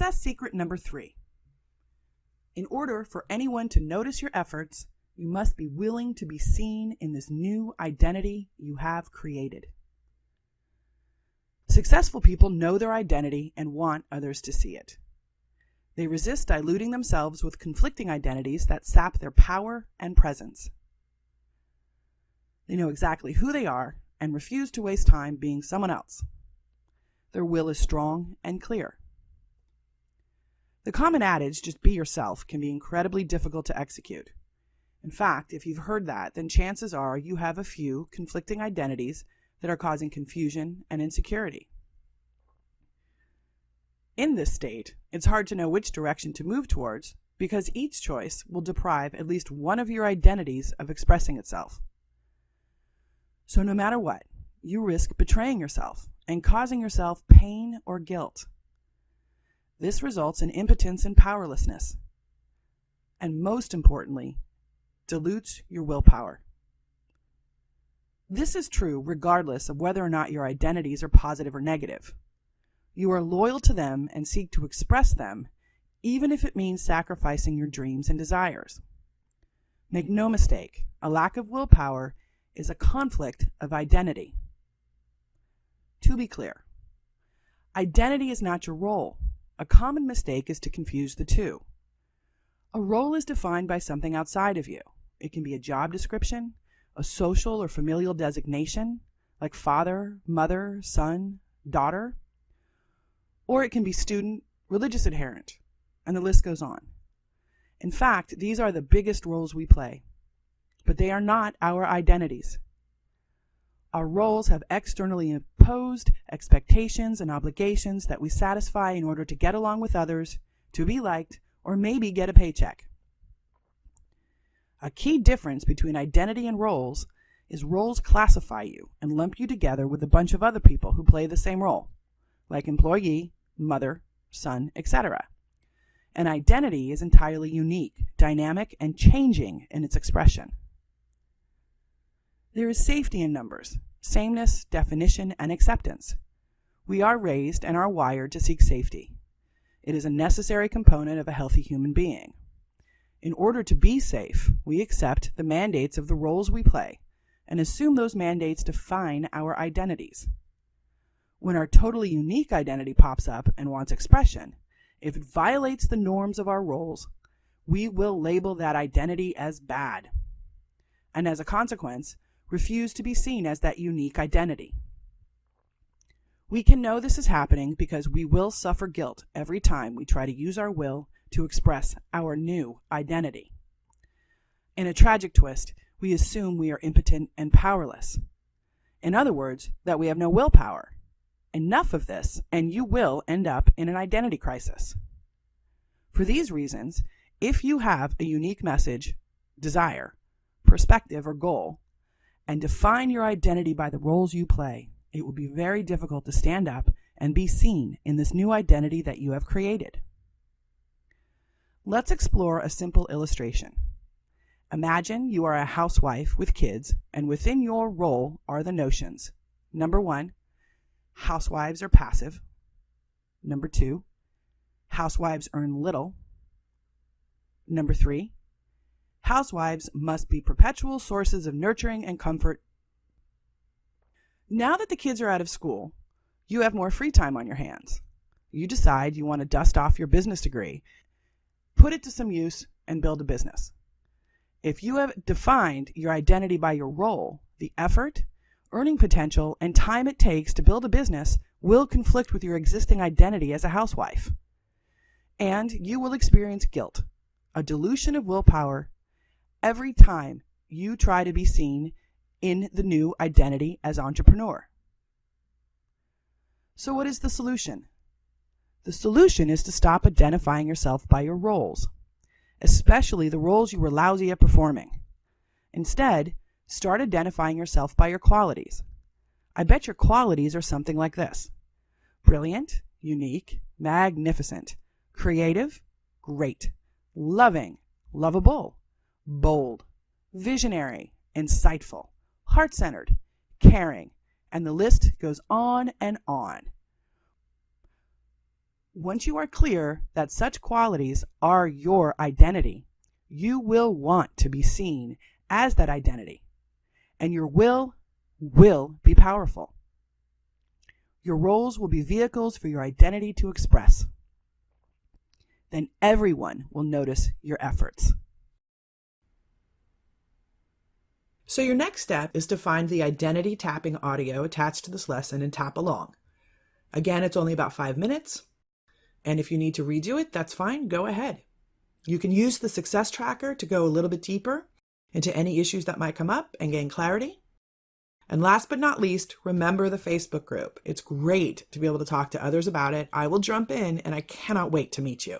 Success secret number 3. In order for anyone to notice your efforts, you must be willing to be seen in this new identity you have created. Successful people know their identity and want others to see it. They resist diluting themselves with conflicting identities that sap their power and presence. They know exactly who they are and refuse to waste time being someone else. Their will is strong and clear. The common adage, just be yourself, can be incredibly difficult to execute. In fact, if you've heard that, then chances are you have a few conflicting identities that are causing confusion and insecurity. In this state, it's hard to know which direction to move towards because each choice will deprive at least one of your identities of expressing itself. So no matter what, you risk betraying yourself and causing yourself pain or guilt. This results in impotence and powerlessness, and most importantly, dilutes your willpower. This is true regardless of whether or not your identities are positive or negative. You are loyal to them and seek to express them, even if it means sacrificing your dreams and desires. Make no mistake, a lack of willpower is a conflict of identity. To be clear, identity is not your role. A common mistake is to confuse the two. A role is defined by something outside of you. It can be a job description, a social or familial designation, like father, mother, son, daughter, or it can be student, religious adherent, and the list goes on. In fact, these are the biggest roles we play, but they are not our identities. Our roles have externally imposed expectations and obligations that we satisfy in order to get along with others, to be liked, or maybe get a paycheck. A key difference between identity and roles is roles classify you and lump you together with a bunch of other people who play the same role, like employee, mother, son, etc. An identity is entirely unique, dynamic, and changing in its expression. There is safety in numbers, sameness, definition, and acceptance. We are raised and are wired to seek safety. It is a necessary component of a healthy human being. In order to be safe, we accept the mandates of the roles we play and assume those mandates define our identities. When our totally unique identity pops up and wants expression, if it violates the norms of our roles, we will label that identity as bad, and as a consequence, refuse to be seen as that unique identity. We can know this is happening because we will suffer guilt every time we try to use our will to express our new identity. In a tragic twist, we assume we are impotent and powerless. In other words, that we have no willpower. Enough of this, and you will end up in an identity crisis. For these reasons, if you have a unique message, desire, perspective, or goal, and define your identity by the roles you play, it will be very difficult to stand up and be seen in this new identity that you have created. Let's explore a simple illustration. Imagine you are a housewife with kids, and within your role are the notions. Number 1, housewives are passive. Number 2, housewives earn little. Number 3, housewives must be perpetual sources of nurturing and comfort. Now that the kids are out of school, you have more free time on your hands. You decide you want to dust off your business degree, put it to some use, and build a business. If you have defined your identity by your role, the effort, earning potential, and time it takes to build a business will conflict with your existing identity as a housewife. And you will experience guilt, a dilution of willpower, every time you try to be seen in the new identity as entrepreneur. So what is the solution? The solution is to stop identifying yourself by your roles, especially the roles you were lousy at performing. Instead, start identifying yourself by your qualities. I bet your qualities are something like this: brilliant, unique, magnificent, creative, great, loving, lovable, bold, visionary, insightful, heart-centered, caring, and the list goes on and on. Once you are clear that such qualities are your identity, you will want to be seen as that identity, and your will be powerful. Your roles will be vehicles for your identity to express. Then everyone will notice your efforts. So your next step is to find the identity tapping audio attached to this lesson and tap along. Again, it's only about 5 minutes. And if you need to redo it, that's fine, go ahead. You can use the success tracker to go a little bit deeper into any issues that might come up and gain clarity. And last but not least, remember the Facebook group. It's great to be able to talk to others about it. I will jump in and I cannot wait to meet you.